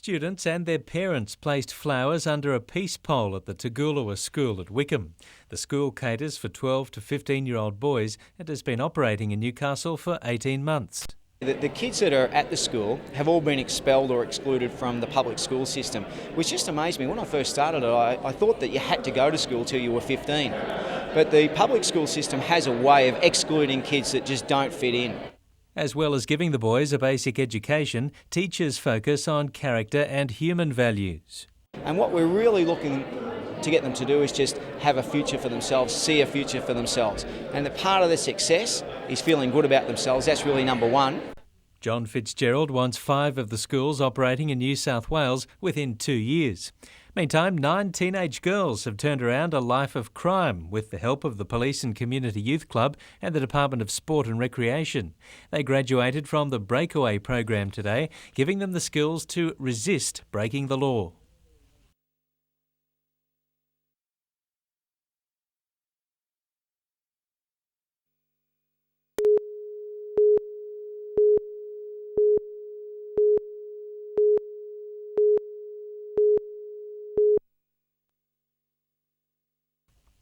Students and their parents placed flowers under a peace pole at the Toogoolawah School at Wickham. The school caters for 12 to 15-year-old boys and has been operating in Newcastle for 18 months. The kids that are at the school have all been expelled or excluded from the public school system, which just amazed me. When I first started it, I thought that you had to go to school till you were 15. But the public school system has a way of excluding kids that just don't fit in. As well as giving the boys a basic education, teachers focus on character and human values. And what we're really looking to get them to do is just have a future for themselves, see a future for themselves. And that part of the success is feeling good about themselves. That's really number one. John Fitzgerald wants 5 of the schools operating in New South Wales within 2 years. Meantime, 9 teenage girls have turned around a life of crime with the help of the Police and Community Youth Club and the Department of Sport and Recreation. They graduated from the Breakaway program today, giving them the skills to resist breaking the law.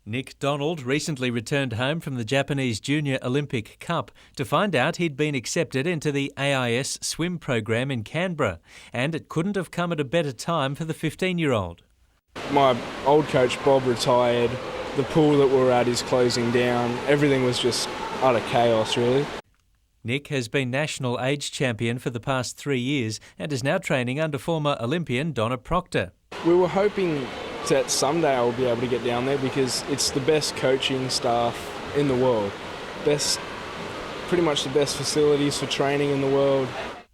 Nick Donald recently returned home from the Japanese Junior Olympic Cup to find out he'd been accepted into the AIS swim program in Canberra, and it couldn't have come at a better time for the 15-year-old. My old coach Bob retired, the pool that we were at is closing down, everything was just utter chaos really. Nick has been national age champion for the past 3 years and is now training under former Olympian Donna Proctor. We were hoping that someday I'll be able to get down there because it's the best coaching staff in the world. Pretty much the best facilities for training in the world.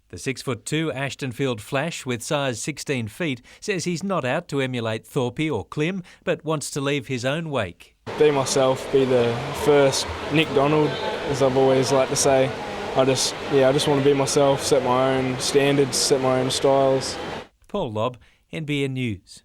The 6'2" Ashtonfield Flash with size 16 feet says he's not out to emulate Thorpe or Klim, but wants to leave his own wake. Be myself, be the first Nick Donald, as I've always liked to say. I just want to be myself, set my own standards, set my own styles. Paul Lobb, NBN News.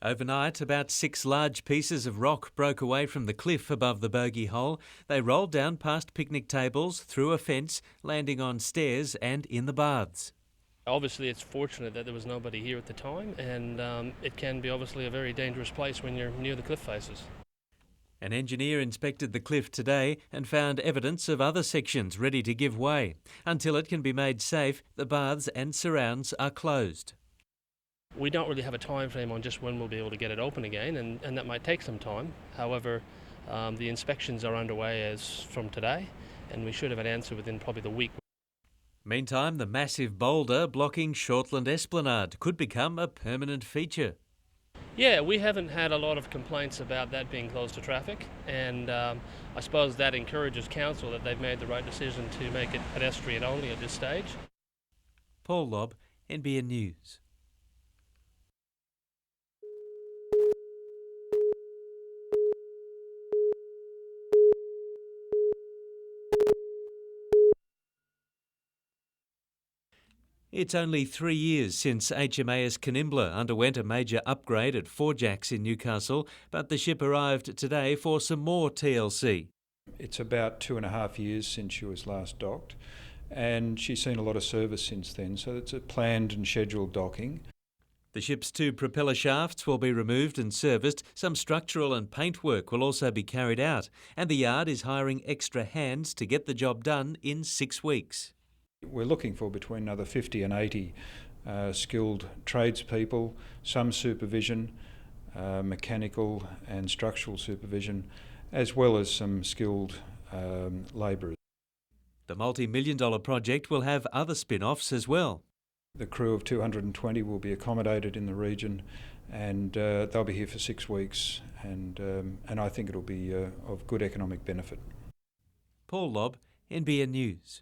Overnight, about 6 large pieces of rock broke away from the cliff above the bogey hole. They rolled down past picnic tables, through a fence, landing on stairs and in the baths. Obviously, it's fortunate that there was nobody here at the time, and it can be obviously a very dangerous place when you're near the cliff faces. An engineer inspected the cliff today and found evidence of other sections ready to give way. Until it can be made safe, the baths and surrounds are closed. We don't really have a time frame on just when we'll be able to get it open again, and that might take some time. However, the inspections are underway as from today, and we should have an answer within probably the week. Meantime, the massive boulder blocking Shortland Esplanade could become a permanent feature. Yeah, we haven't had a lot of complaints about that being closed to traffic, and I suppose that encourages council that they've made the right decision to make it pedestrian only at this stage. Paul Lobb, NBN News. It's only 3 years since HMAS Canimbla underwent a major upgrade at Four Jacks in Newcastle, but the ship arrived today for some more TLC. It's about 2.5 years since she was last docked, and she's seen a lot of service since then, so it's a planned and scheduled docking. The ship's 2 propeller shafts will be removed and serviced. Some structural and paint work will also be carried out, and the yard is hiring extra hands to get the job done in 6 weeks. We're looking for between another 50 and 80 skilled tradespeople, some supervision, mechanical and structural supervision, as well as some skilled labourers. The multi-million-dollar project will have other spin-offs as well. The crew of 220 will be accommodated in the region, and they'll be here for 6 weeks, and I think it'll be of good economic benefit. Paul Lobb, NBN News.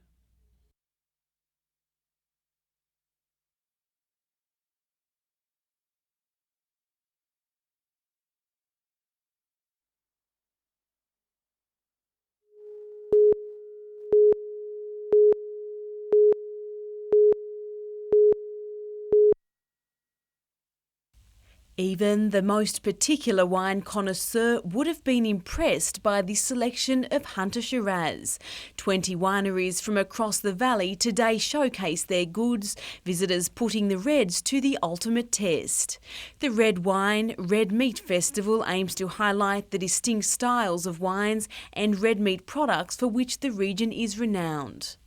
Even the most particular wine connoisseur would have been impressed by the selection of Hunter Shiraz. 20 wineries from across the valley today showcase their goods, visitors putting the reds to the ultimate test. The Red Wine, Red Meat Festival aims to highlight the distinct styles of wines and red meat products for which the region is renowned.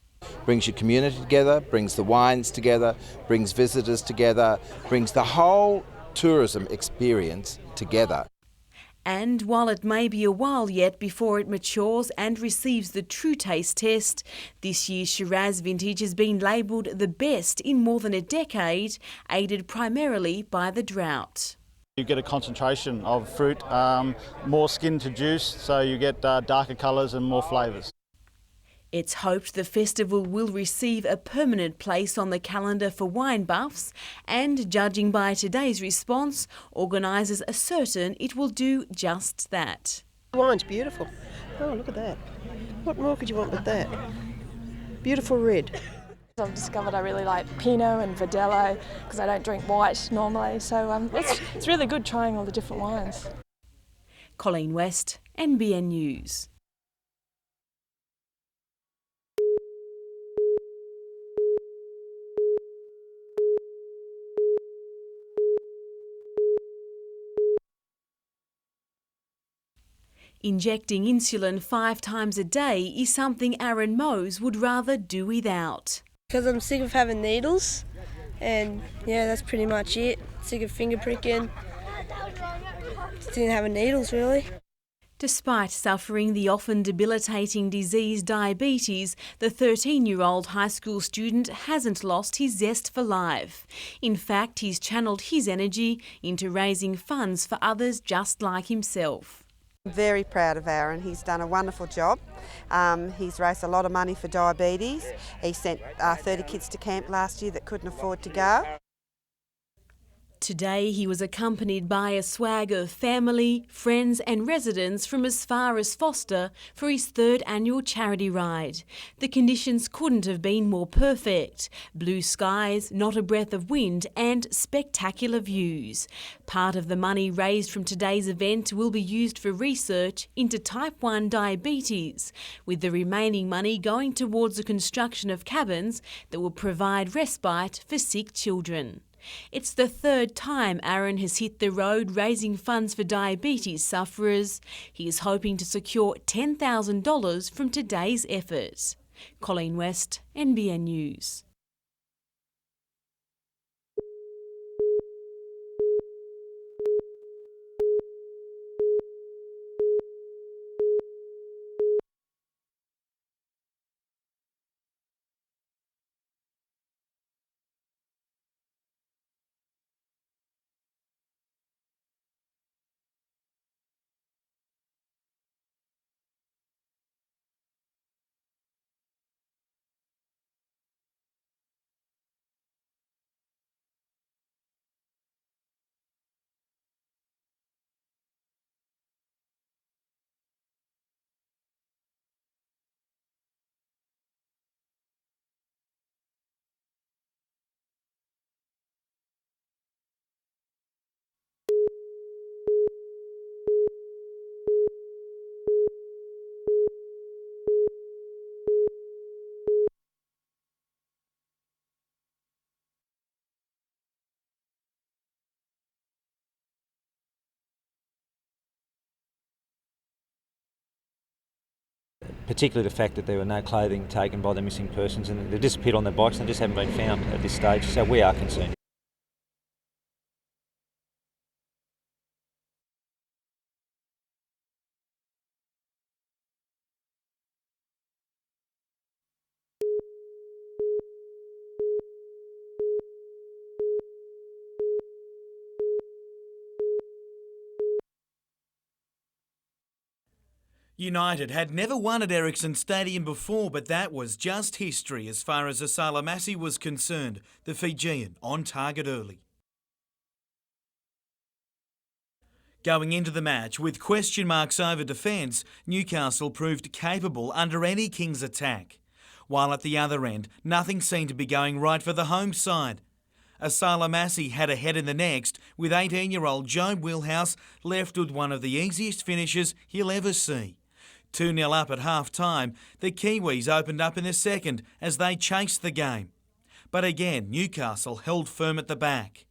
Brings your community together, brings the wines together, brings visitors together, brings the whole tourism experience together. And while it may be a while yet before it matures and receives the true taste test, this year's Shiraz vintage has been labelled the best in more than a decade, aided primarily by the drought. You get a concentration of fruit, more skin to juice, so you get darker colours and more flavours. It's hoped the festival will receive a permanent place on the calendar for wine buffs, and judging by today's response, organisers are certain it will do just that. The wine's beautiful. Oh, look at that. What more could you want with that? Beautiful red. I've discovered I really like Pinot and Verdelho because I don't drink white normally, so it's really good trying all the different wines. Colleen West, NBN News. Injecting insulin 5 times a day is something Aaron Mose would rather do without. Because I'm sick of having needles, and yeah, that's pretty much it. Sick of finger pricking. Just didn't have needles really. Despite suffering the often debilitating disease diabetes, the 13-year-old high school student hasn't lost his zest for life. In fact, he's channelled his energy into raising funds for others just like himself. I'm very proud of Aaron. He's done a wonderful job. He's raised a lot of money for diabetes. He sent 30 kids to camp last year that couldn't afford to go. Today he was accompanied by a swag of family, friends and residents from as far as Foster for his third annual charity ride. The conditions couldn't have been more perfect. Blue skies, not a breath of wind and spectacular views. Part of the money raised from today's event will be used for research into type 1 diabetes, with the remaining money going towards the construction of cabins that will provide respite for sick children. It's the third time Aaron has hit the road raising funds for diabetes sufferers. He is hoping to secure $10,000 from today's effort. Colleen West, NBN News. Particularly the fact that there were no clothing taken by the missing persons and they disappeared on their bikes and just haven't been found at this stage, so we are concerned. United had never won at Ericsson Stadium before, but that was just history as far as Asala Massi was concerned, the Fijian on target early. Going into the match with question marks over defence, Newcastle proved capable under any Kings attack. While at the other end, nothing seemed to be going right for the home side. Asala Massi had a head in the next, with 18-year-old Joe Wheelhouse left with one of the easiest finishes he'll ever see. 2-0 up at half-time, the Kiwis opened up in the second as they chased the game. But again, Newcastle held firm at the back.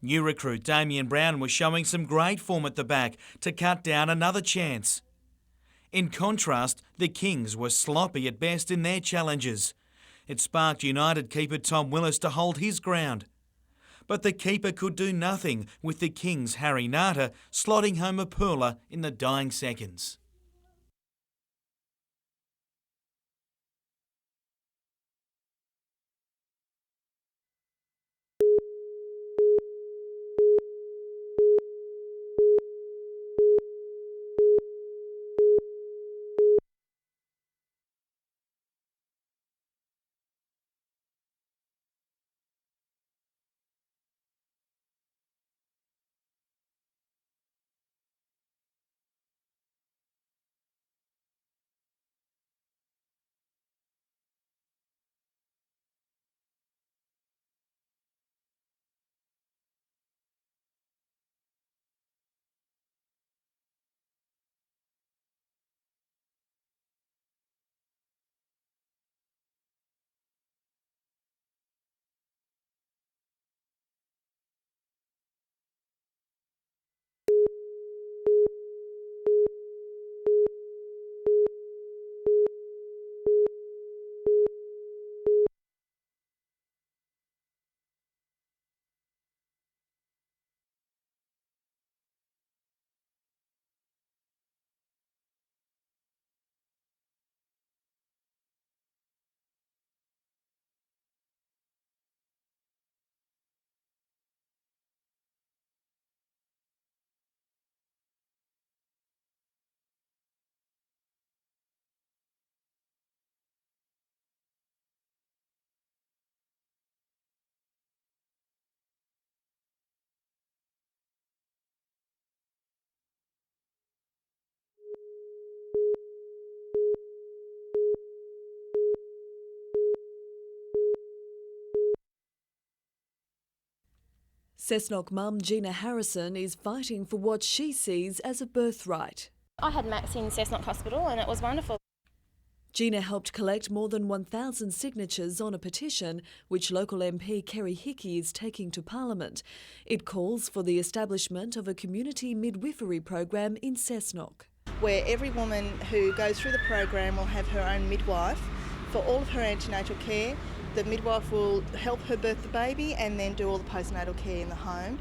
New recruit Damien Brown was showing some great form at the back to cut down another chance. In contrast, the Kings were sloppy at best in their challenges. It sparked United keeper Tom Willis to hold his ground. But the keeper could do nothing, with the Kings' Harry Nata slotting home a pearler in the dying seconds. Cessnock mum Gina Harrison is fighting for what she sees as a birthright. I had Max in Cessnock Hospital and it was wonderful. Gina helped collect more than 1,000 signatures on a petition which local MP Kerry Hickey is taking to Parliament. It calls for the establishment of a community midwifery program in Cessnock, where every woman who goes through the program will have her own midwife for all of her antenatal care. The midwife will help her birth the baby and then do all the postnatal care in the home.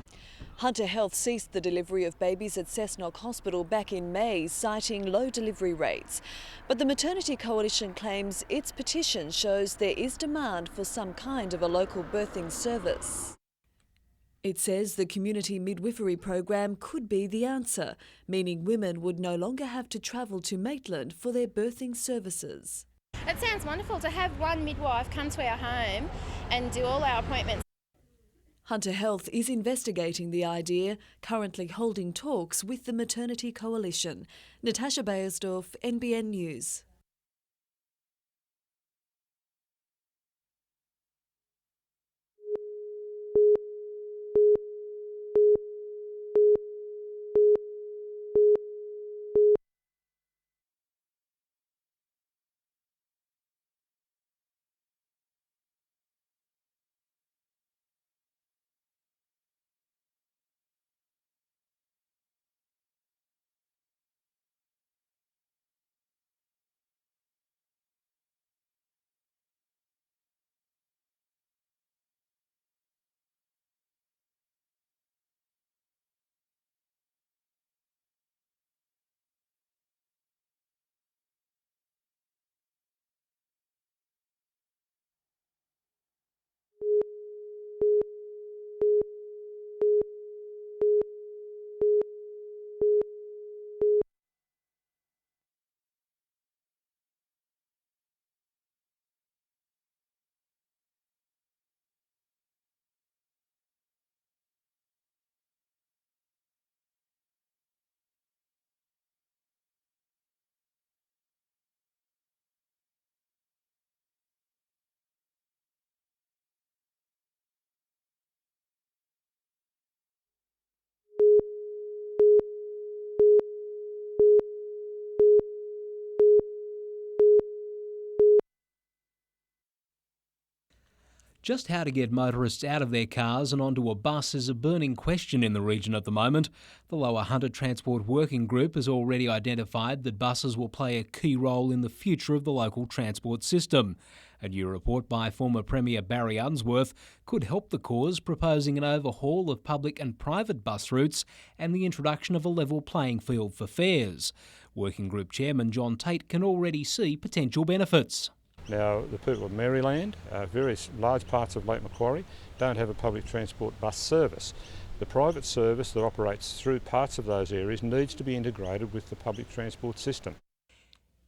Hunter Health ceased the delivery of babies at Cessnock Hospital back in May, citing low delivery rates. But the Maternity Coalition claims its petition shows there is demand for some kind of a local birthing service. It says the community midwifery program could be the answer, meaning women would no longer have to travel to Maitland for their birthing services. It sounds wonderful to have one midwife come to our home and do all our appointments. Hunter Health is investigating the idea, currently holding talks with the Maternity Coalition. Natasha Bayersdorf, NBN News. Just how to get motorists out of their cars and onto a bus is a burning question in the region at the moment. The Lower Hunter Transport Working Group has already identified that buses will play a key role in the future of the local transport system. A new report by former Premier Barry Unsworth could help the cause, proposing an overhaul of public and private bus routes and the introduction of a level playing field for fares. Working Group Chairman John Tate can already see potential benefits. Now, the people of Maryland, various large parts of Lake Macquarie, don't have a public transport bus service. The private service that operates through parts of those areas needs to be integrated with the public transport system.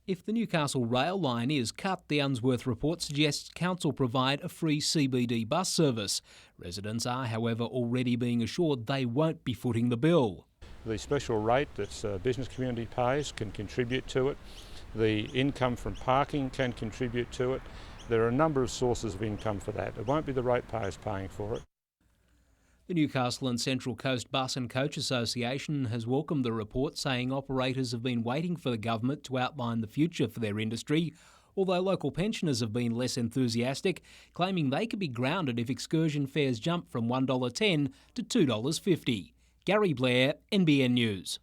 If the Newcastle rail line is cut, the Unsworth report suggests council provide a free CBD bus service. Residents are, however, already being assured they won't be footing the bill. The special rate that the business community pays can contribute to it. The income from parking can contribute to it. There are a number of sources of income for that. It won't be the ratepayers paying for it. The Newcastle and Central Coast Bus and Coach Association has welcomed the report, saying operators have been waiting for the government to outline the future for their industry, although local pensioners have been less enthusiastic, claiming they could be grounded if excursion fares jump from $1.10 to $2.50. Gary Blair, NBN News.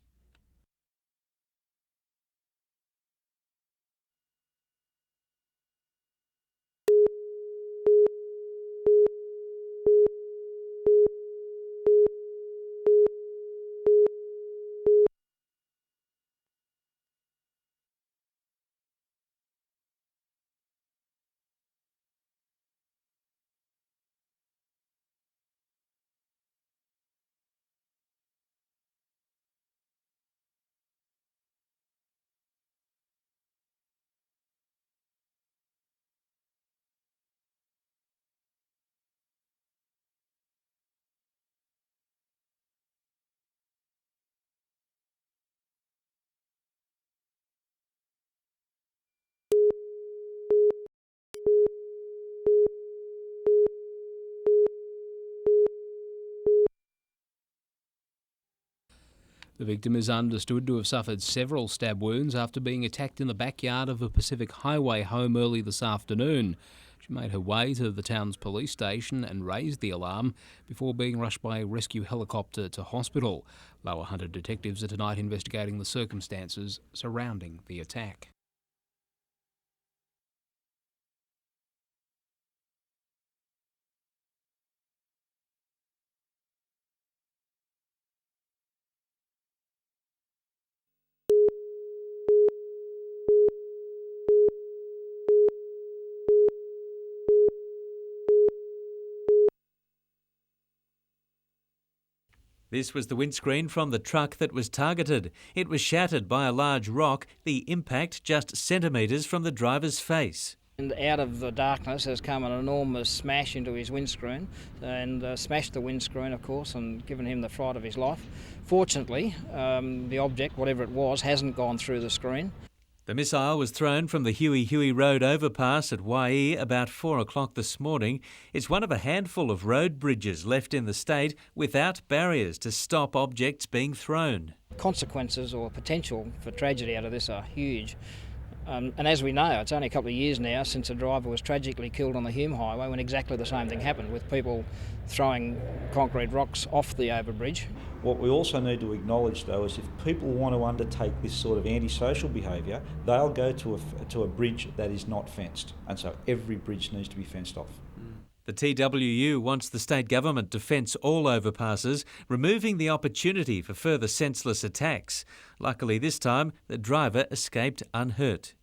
The victim is understood to have suffered several stab wounds after being attacked in the backyard of a Pacific Highway home early this afternoon. She made her way to the town's police station and raised the alarm before being rushed by a rescue helicopter to hospital. Lower Hunter detectives are tonight investigating the circumstances surrounding the attack. This was the windscreen from the truck that was targeted. It was shattered by a large rock, the impact just centimetres from the driver's face. And out of the darkness has come an enormous smash into his windscreen and smashed the windscreen, of course, and given him the fright of his life. Fortunately, the object, whatever it was, hasn't gone through the screen. The missile was thrown from the Huey Road overpass at Waii about 4 o'clock this morning. It's one of a handful of road bridges left in the state without barriers to stop objects being thrown. Consequences or potential for tragedy out of this are huge. And as we know, it's only a couple of years now since a driver was tragically killed on the Hume Highway when exactly the same thing happened, with people throwing concrete rocks off the overbridge. What we also need to acknowledge, though, is if people want to undertake this sort of antisocial behaviour, they'll go to a bridge that is not fenced. And so every bridge needs to be fenced off. The TWU wants the state government to fence all overpasses, removing the opportunity for further senseless attacks. Luckily this time, the driver escaped unhurt.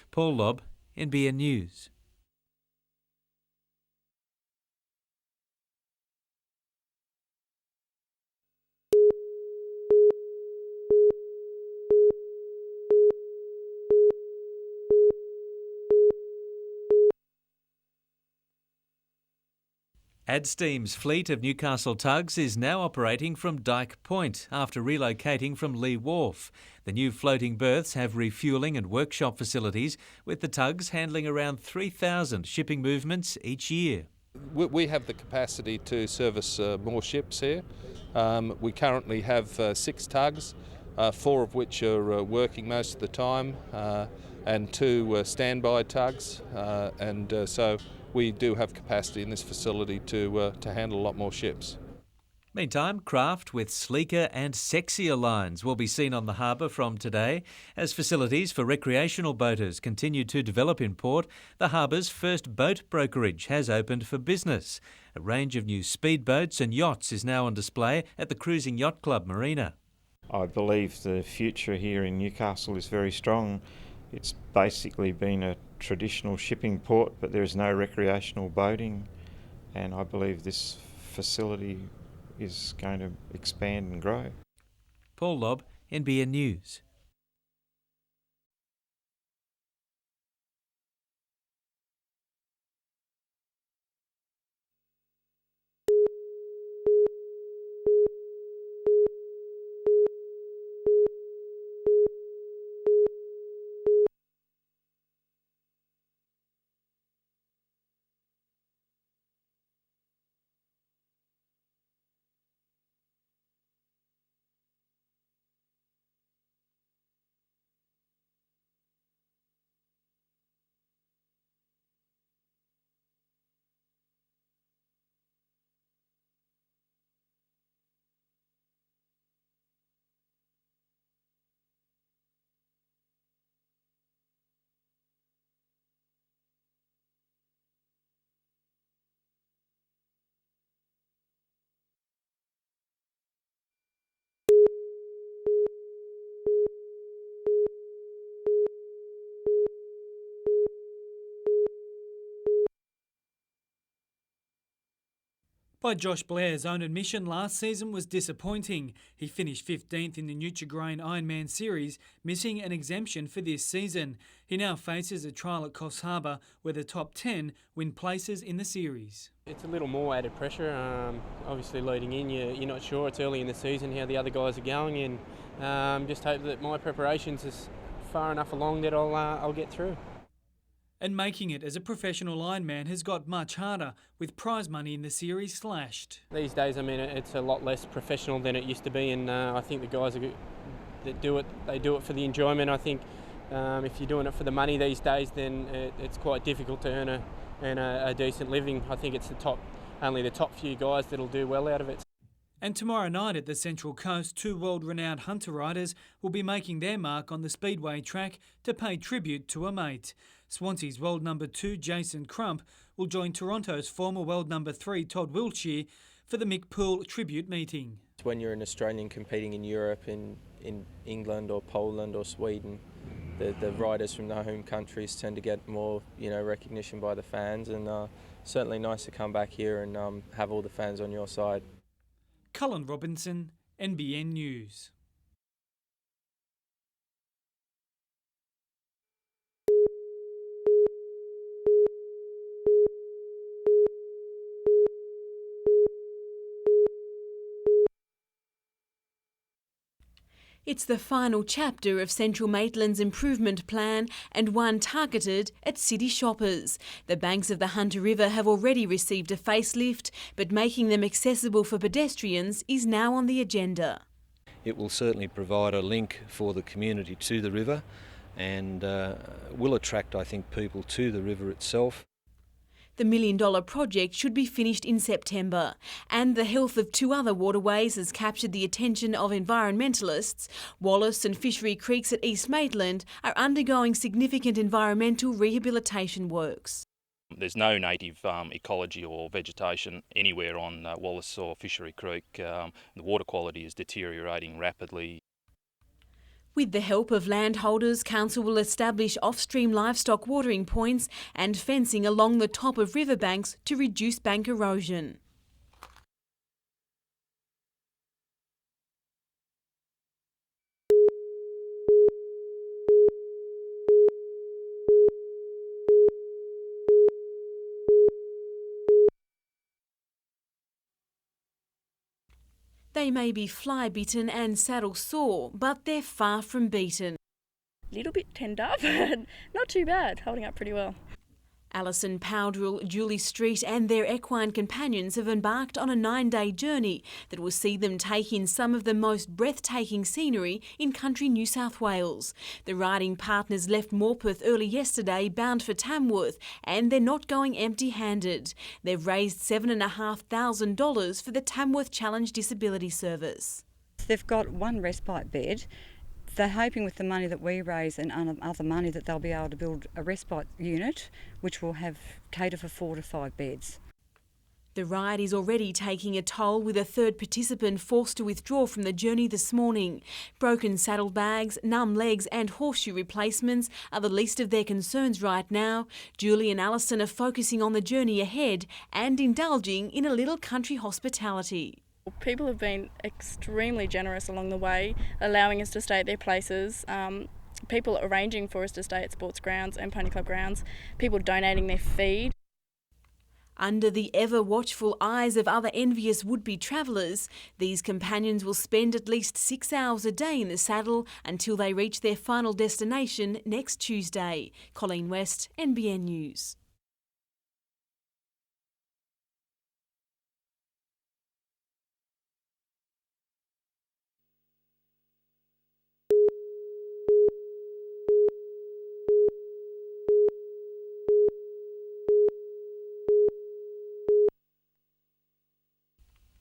Paul Lobb, NBN News. Adsteam's fleet of Newcastle tugs is now operating from Dyke Point after relocating from Lee Wharf. The new floating berths have refuelling and workshop facilities, with the tugs handling around 3,000 shipping movements each year. We have the capacity to service more ships here. We currently have 6 tugs, 4 of which are working most of the time, and 2 standby tugs, so we do have capacity in this facility to handle a lot more ships. Meantime, craft with sleeker and sexier lines will be seen on the harbour from today. As facilities for recreational boaters continue to develop in port, the harbour's first boat brokerage has opened for business. A range of new speedboats and yachts is now on display at the Cruising Yacht Club Marina. I believe the future here in Newcastle is very strong. It's basically been a traditional shipping port, but there is no recreational boating, and I believe this facility is going to expand and grow. Paul Lobb, NBN News. By Josh Blair's own admission, last season was disappointing. He finished 15th in the Nutrigrain Ironman Series, missing an exemption for this season. He now faces a trial at Coffs Harbour where the top 10 win places in the series. It's a little more added pressure. Obviously leading in, you're not sure, it's early in the season, how the other guys are going, and just hope that my preparations is far enough along that I'll get through. And making it as a professional Ironman has got much harder, with prize money in the series slashed. These days, I mean, it's a lot less professional than it used to be, and I think the guys that do it, they do it for the enjoyment. I think if you're doing it for the money these days, then it's quite difficult to earn a decent living. I think it's only the top few guys that'll do well out of it. And tomorrow night at the Central Coast, 2 world-renowned hunter riders will be making their mark on the Speedway track to pay tribute to a mate. Swansea's world number 2, Jason Crump, will join Toronto's former world number 3, Todd Wiltshire, for the Mick Poole tribute meeting. When you're an Australian competing in Europe, in England or Poland or Sweden, the riders from the home countries tend to get more, recognition by the fans, and certainly nice to come back here and have all the fans on your side. Cullen Robinson, NBN News. It's the final chapter of Central Maitland's improvement plan, and one targeted at city shoppers. The banks of the Hunter River have already received a facelift, but making them accessible for pedestrians is now on the agenda. It will certainly provide a link for the community to the river, and will attract, I think, people to the river itself. The $1 million project should be finished in September, and the health of 2 other waterways has captured the attention of environmentalists. Wallace and Fishery Creeks at East Maitland are undergoing significant environmental rehabilitation works. There's no native ecology or vegetation anywhere on Wallace or Fishery Creek. The water quality is deteriorating rapidly. With the help of landholders, Council will establish off-stream livestock watering points and fencing along the top of riverbanks to reduce bank erosion. They may be fly-bitten and saddle-sore, but they're far from beaten. A little bit tender, but not too bad, holding up pretty well. Alison Powdrill, Julie Street and their equine companions have embarked on a 9-day journey that will see them take in some of the most breathtaking scenery in country New South Wales. The riding partners left Morpeth early yesterday bound for Tamworth, and they're not going empty-handed. They've raised $7,500 for the Tamworth Challenge Disability Service. They've got 1 respite bed. They're hoping with the money that we raise and other money that they'll be able to build a respite unit which will cater for 4 to 5 beds. The ride is already taking a toll, with a 3rd participant forced to withdraw from the journey this morning. Broken saddlebags, numb legs and horseshoe replacements are the least of their concerns right now. Julie and Alison are focusing on the journey ahead and indulging in a little country hospitality. People have been extremely generous along the way, allowing us to stay at their places. People arranging for us to stay at sports grounds and pony club grounds. People donating their feed. Under the ever-watchful eyes of other envious would-be travellers, these companions will spend at least 6 hours a day in the saddle until they reach their final destination next Tuesday. Colleen West, NBN News.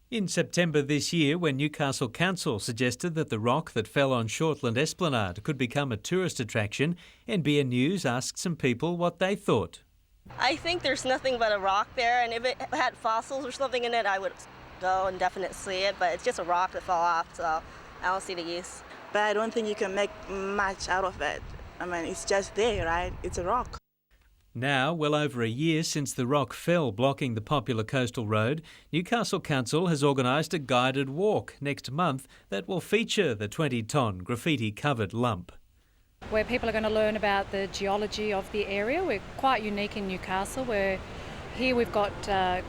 In September this year, when Newcastle Council suggested that the rock that fell on Shortland Esplanade could become a tourist attraction, NBN News asked some people what they thought. I think there's nothing but a rock there, and if it had fossils or something in it, I would go and definitely see it, but it's just a rock that fell off, so I don't see the use. But I don't think you can make much out of it. I mean, it's just there, right? It's a rock. Now, well over a year since the rock fell blocking the popular coastal road, Newcastle Council has organised a guided walk next month that will feature the 20-tonne graffiti-covered lump. Where people are going to learn about the geology of the area. We're quite unique in Newcastle, where here we've got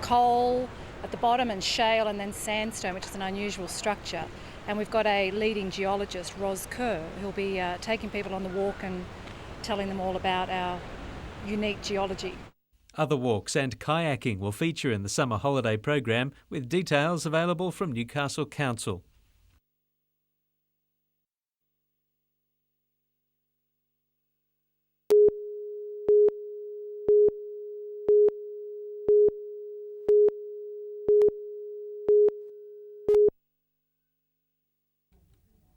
coal at the bottom and shale and then sandstone, which is an unusual structure. And we've got a leading geologist, Ros Kerr, who'll be taking people on the walk and telling them all about our unique geology. Other walks and kayaking will feature in the summer holiday program, with details available from Newcastle Council.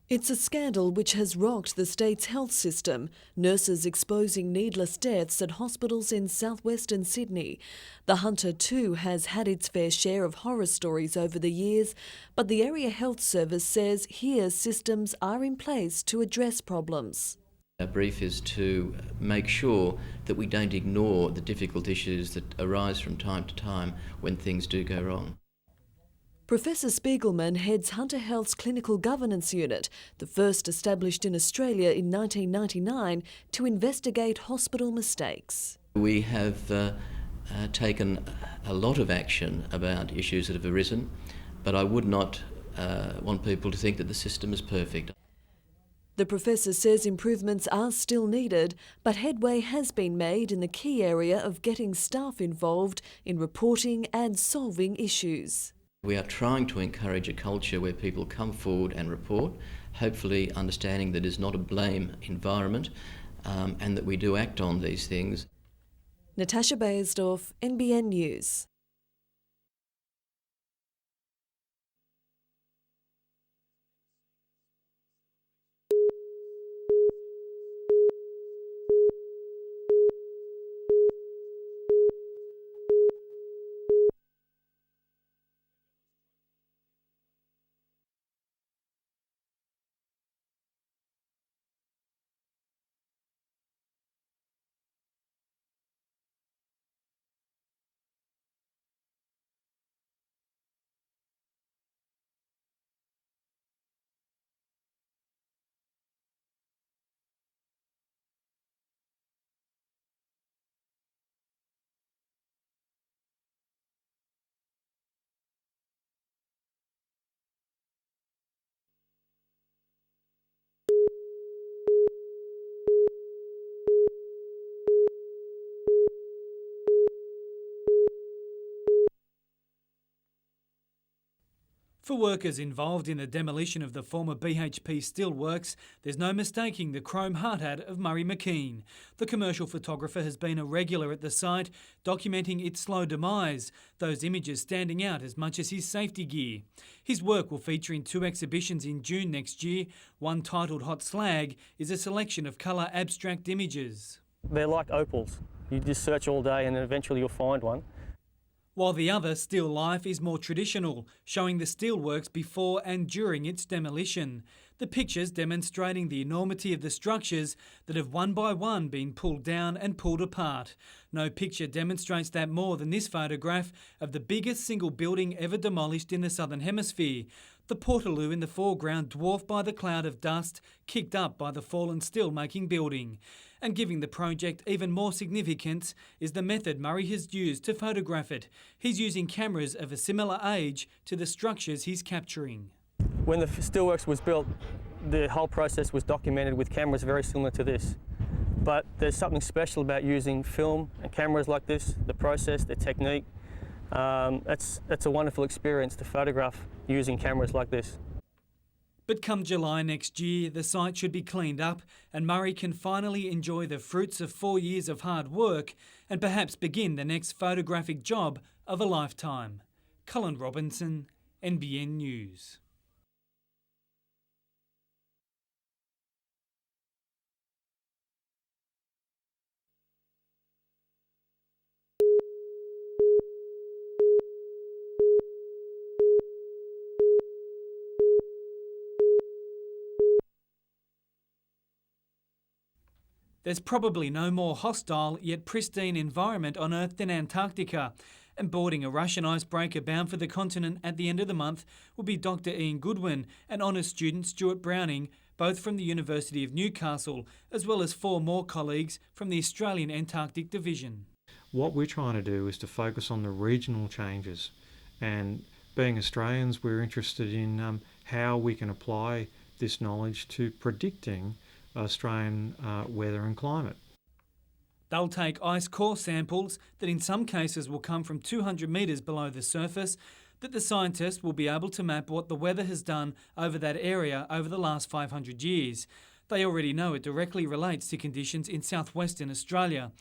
It's a scandal which has rocked the state's health system, nurses exposing needless deaths at hospitals in southwestern Sydney. The Hunter too has had its fair share of horror stories over the years, but the Area Health Service says here systems are in place to address problems. Our brief is to make sure that we don't ignore the difficult issues that arise from time to time when things do go wrong. Professor Spiegelman heads Hunter Health's Clinical Governance Unit, the first established in Australia in 1999 to investigate hospital mistakes. We have taken a lot of action about issues that have arisen, but I would not want people to think that the system is perfect. The professor says improvements are still needed, but headway has been made in the key area of getting staff involved in reporting and solving issues. We are trying to encourage a culture where people come forward and report, hopefully understanding that it's not a blame environment and that we do act on these things. Natasha Bayersdorf, NBN News. For workers involved in the demolition of the former BHP steelworks, there's no mistaking the chrome hard hat of Murray McKean. The commercial photographer has been a regular at the site, documenting its slow demise, those images standing out as much as his safety gear. His work will feature in 2 exhibitions in June next year. One, titled Hot Slag, is a selection of colour abstract images. They're like opals. You just search all day and eventually you'll find one. While the other, Still Life, is more traditional, showing the steelworks before and during its demolition. The pictures demonstrating the enormity of the structures that have one by one been pulled down and pulled apart. No picture demonstrates that more than this photograph of the biggest single building ever demolished in the Southern Hemisphere. The Portaloo in the foreground, dwarfed by the cloud of dust kicked up by the fallen steel-making building. And giving the project even more significance is the method Murray has used to photograph it. He's using cameras of a similar age to the structures he's capturing. When the steelworks was built, the whole process was documented with cameras very similar to this. But there's something special about using film and cameras like this, the process, the technique. It's a wonderful experience to photograph using cameras like this. But come July next year, the site should be cleaned up and Murray can finally enjoy the fruits of 4 years of hard work and perhaps begin the next photographic job of a lifetime. Colin Robinson, NBN News. There's probably no more hostile yet pristine environment on Earth than Antarctica, and boarding a Russian icebreaker bound for the continent at the end of the month will be Dr Ian Goodwin and honours student Stuart Browning, both from the University of Newcastle, as well as 4 more colleagues from the Australian Antarctic Division. What we're trying to do is to focus on the regional changes, and being Australians, we're interested in how we can apply this knowledge to predicting Australian weather and climate. They'll take ice core samples that in some cases will come from 200 metres below the surface, that the scientists will be able to map what the weather has done over that area over the last 500 years. They already know it directly relates to conditions in southwestern Australia.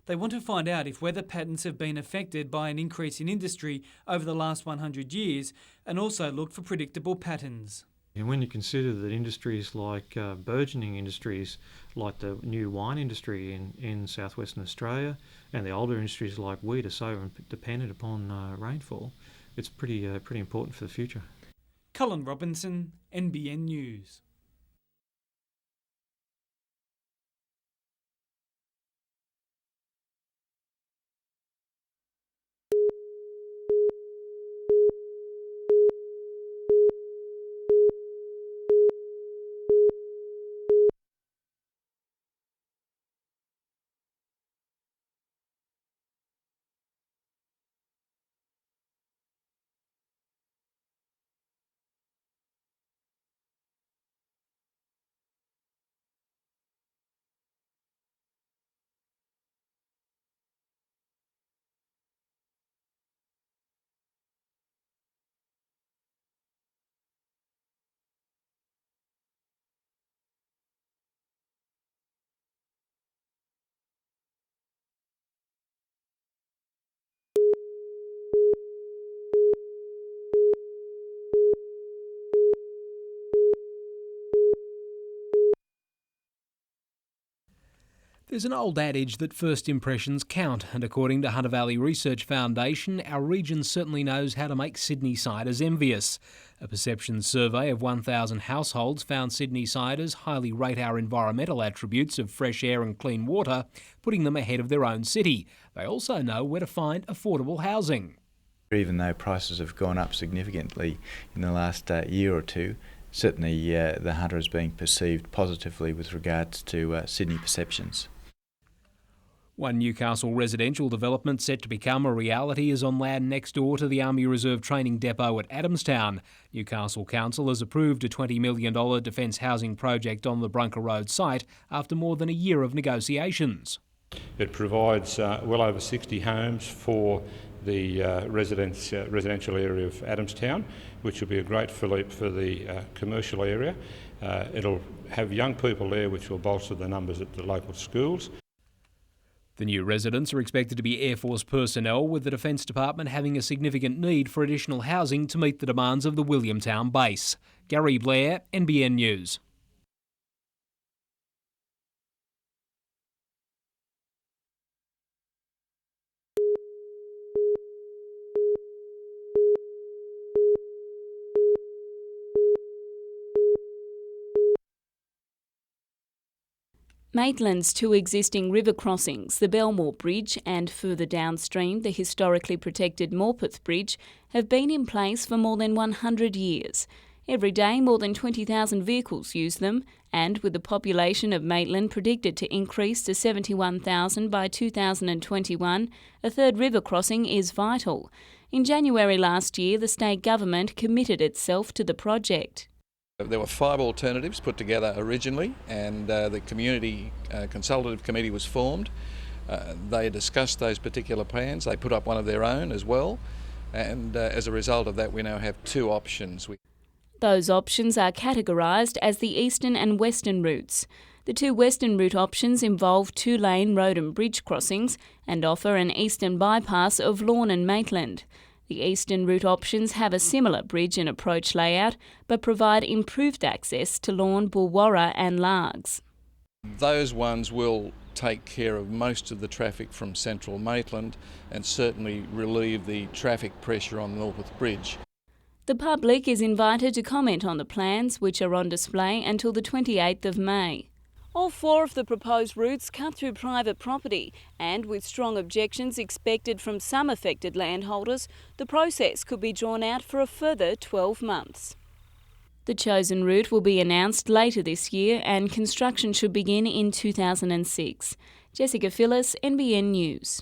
They want to find out if weather patterns have been affected by an increase in industry over the last 100 years and also look for predictable patterns. And when you consider that industries like burgeoning industries like the new wine industry in southwestern Australia and the older industries like wheat are so dependent upon rainfall, it's pretty important for the future. Cullen Robinson, NBN News. There's an old adage that first impressions count, and according to Hunter Valley Research Foundation, our region certainly knows how to make Sydney-siders envious. A perception survey of 1,000 households found Sydney-siders highly rate our environmental attributes of fresh air and clean water, putting them ahead of their own city. They also know where to find affordable housing. Even though prices have gone up significantly in the last year or two, certainly the Hunter is being perceived positively with regards to Sydney perceptions. One Newcastle residential development set to become a reality is on land next door to the Army Reserve Training Depot at Adamstown. Newcastle Council has approved a $20 million defence housing project on the Brunker Road site after more than a year of negotiations. It provides well over 60 homes for the residential area of Adamstown, which will be a great fillip for the commercial area. It'll have young people there, which will bolster the numbers at the local schools. The new residents are expected to be Air Force personnel, with the Defence Department having a significant need for additional housing to meet the demands of the Williamtown base. Gary Blair, NBN News. Maitland's two existing river crossings, the Belmore Bridge and further downstream the historically protected Morpeth Bridge, have been in place for more than 100 years. Every day more than 20,000 vehicles use them, and with the population of Maitland predicted to increase to 71,000 by 2021, a third river crossing is vital. In January last year, the state government committed itself to the project. There were 5 alternatives put together originally, and the community consultative committee was formed. They discussed those particular plans. They put up one of their own as well, and as a result of that we now have 2 options. Those options are categorised as the eastern and western routes. The 2 western route options involve 2-lane road and bridge crossings and offer an eastern bypass of Lorne and Maitland. The eastern route options have a similar bridge and approach layout, but provide improved access to Lorne, Bulwarra and Largs. Those ones will take care of most of the traffic from central Maitland and certainly relieve the traffic pressure on Morpeth Bridge. The public is invited to comment on the plans, which are on display until the 28th of May. All 4 of the proposed routes cut through private property, and with strong objections expected from some affected landholders, the process could be drawn out for a further 12 months. The chosen route will be announced later this year, and construction should begin in 2006. Jessica Phillis, NBN News.